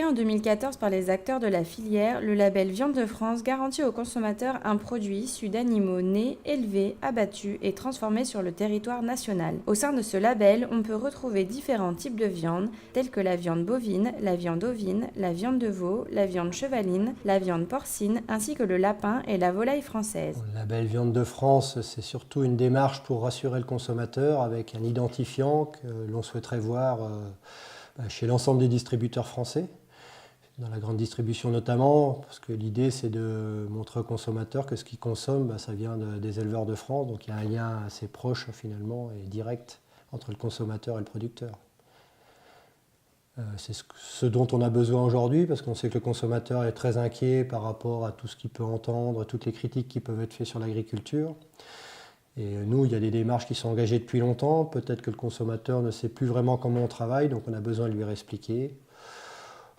en 2014 par les acteurs de la filière, le label Viande de France garantit aux consommateurs un produit issu d'animaux nés, élevés, abattus et transformés sur le territoire national. Au sein de ce label, on peut retrouver différents types de viande, tels que la viande bovine, la viande ovine, la viande de veau, la viande chevaline, la viande porcine, ainsi que le lapin et la volaille française. Le label Viande de France, c'est surtout une démarche pour rassurer le consommateur avec un identifiant que l'on souhaiterait voir chez l'ensemble des distributeurs français, dans la grande distribution notamment, parce que l'idée c'est de montrer aux consommateurs que ce qu'ils consomment, ça vient des éleveurs de France, donc il y a un lien assez proche finalement et direct entre le consommateur et le producteur. C'est ce dont on a besoin aujourd'hui, parce qu'on sait que le consommateur est très inquiet par rapport à tout ce qu'il peut entendre, toutes les critiques qui peuvent être faites sur l'agriculture. Et nous, il y a des démarches qui sont engagées depuis longtemps. Peut-être que le consommateur ne sait plus vraiment comment on travaille, donc on a besoin de lui réexpliquer.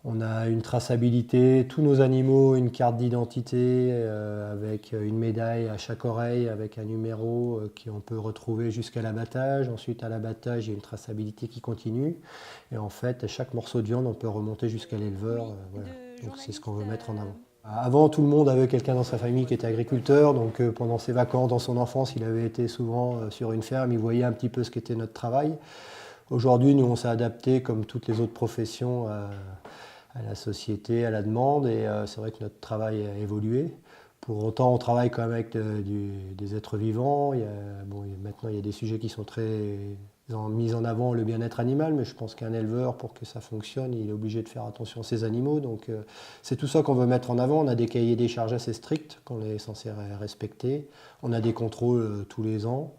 On a une traçabilité, tous nos animaux, une carte d'identité avec une médaille à chaque oreille, avec un numéro qu'on peut retrouver jusqu'à l'abattage. Ensuite, à l'abattage, il y a une traçabilité qui continue. Et en fait, à chaque morceau de viande, on peut remonter jusqu'à l'éleveur. Voilà. Donc c'est ce qu'on veut mettre en avant. Avant, tout le monde avait quelqu'un dans sa famille qui était agriculteur. Donc pendant ses vacances, dans son enfance, il avait été souvent sur une ferme. Il voyait un petit peu ce qu'était notre travail. Aujourd'hui, nous, on s'est adapté, comme toutes les autres professions, à la société, à la demande, et c'est vrai que notre travail a évolué. Pour autant, on travaille quand même avec des êtres vivants. Maintenant, il y a des sujets qui sont très mis en avant, le bien-être animal, mais je pense qu'un éleveur, pour que ça fonctionne, il est obligé de faire attention à ses animaux. Donc c'est tout ça qu'on veut mettre en avant. On a des cahiers des charges assez stricts qu'on est censé respecter. On a des contrôles tous les ans.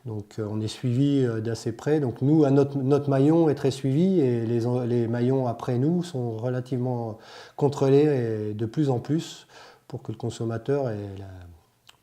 Donc on est suivi d'assez près. Donc nous, notre maillon est très suivi et les maillons après nous sont relativement contrôlés et de plus en plus pour que le consommateur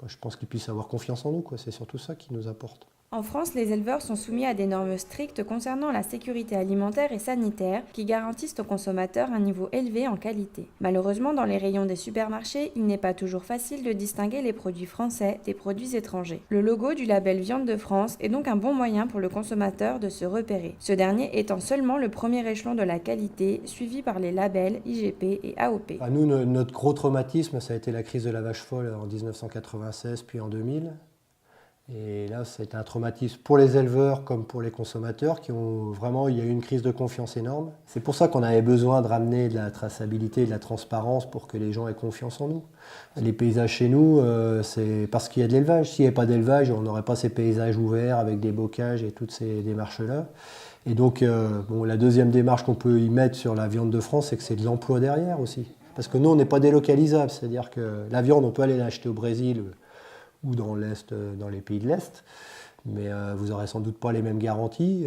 je pense qu'il puisse avoir confiance en nous, quoi. C'est surtout ça qui nous importe. En France, les éleveurs sont soumis à des normes strictes concernant la sécurité alimentaire et sanitaire qui garantissent aux consommateurs un niveau élevé en qualité. Malheureusement, dans les rayons des supermarchés, il n'est pas toujours facile de distinguer les produits français des produits étrangers. Le logo du label Viande de France est donc un bon moyen pour le consommateur de se repérer, ce dernier étant seulement le premier échelon de la qualité, suivi par les labels IGP et AOP. Nous, notre gros traumatisme, ça a été la crise de la vache folle en 1996 puis en 2000. Et là, c'est un traumatisme pour les éleveurs comme pour les consommateurs il y a eu une crise de confiance énorme. C'est pour ça qu'on avait besoin de ramener de la traçabilité, de la transparence pour que les gens aient confiance en nous. Les paysages chez nous, c'est parce qu'il y a de l'élevage. S'il n'y avait pas d'élevage, on n'aurait pas ces paysages ouverts avec des bocages et toutes ces démarches-là. Et donc, la deuxième démarche qu'on peut y mettre sur la viande de France, c'est que c'est de l'emploi derrière aussi. Parce que nous, on n'est pas délocalisable, c'est-à-dire que la viande, on peut aller l'acheter au Brésil ou dans l'Est, dans les pays de l'Est, mais vous n'aurez sans doute pas les mêmes garanties,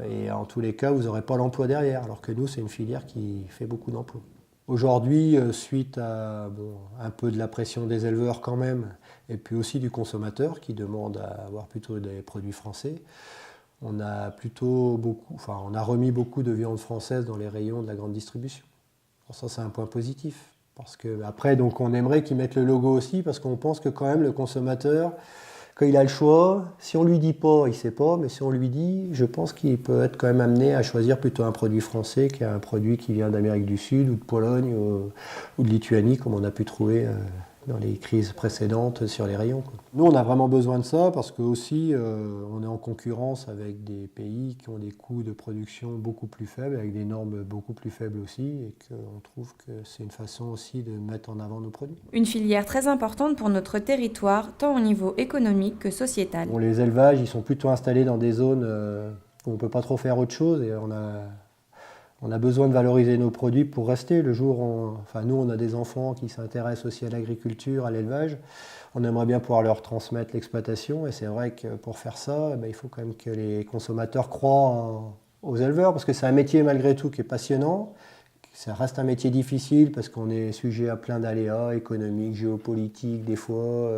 et en tous les cas, vous n'aurez pas l'emploi derrière, alors que nous, c'est une filière qui fait beaucoup d'emplois. Aujourd'hui, suite à un peu de la pression des éleveurs quand même, et puis aussi du consommateur qui demande à avoir plutôt des produits français, on a remis beaucoup de viande française dans les rayons de la grande distribution. Alors ça, c'est un point positif. Parce qu'après, on aimerait qu'ils mettent le logo aussi, parce qu'on pense que quand même le consommateur, quand il a le choix, si on ne lui dit pas, il ne sait pas, mais si on lui dit, je pense qu'il peut être quand même amené à choisir plutôt un produit français qu'un produit qui vient d'Amérique du Sud ou de Pologne ou de Lituanie, comme on a pu trouver dans les crises précédentes sur les rayons, quoi. Nous, on a vraiment besoin de ça parce que aussi, on est en concurrence avec des pays qui ont des coûts de production beaucoup plus faibles, avec des normes beaucoup plus faibles aussi, et qu'on trouve que c'est une façon aussi de mettre en avant nos produits. Une filière très importante pour notre territoire, tant au niveau économique que sociétal. Les élevages, ils sont plutôt installés dans des zones où on ne peut pas trop faire autre chose, et on a besoin de valoriser nos produits pour rester. Le jour nous, on a des enfants qui s'intéressent aussi à l'agriculture, à l'élevage. On aimerait bien pouvoir leur transmettre l'exploitation. Et c'est vrai que pour faire ça, il faut quand même que les consommateurs croient aux éleveurs, parce que c'est un métier malgré tout qui est passionnant. Ça reste un métier difficile parce qu'on est sujet à plein d'aléas économiques, géopolitiques, des fois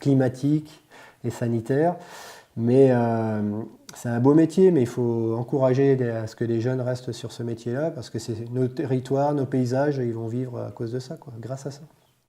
climatiques et sanitaires. Mais c'est un beau métier, mais il faut encourager à ce que les jeunes restent sur ce métier-là, parce que c'est nos territoires, nos paysages, ils vont vivre à cause de ça, grâce à ça.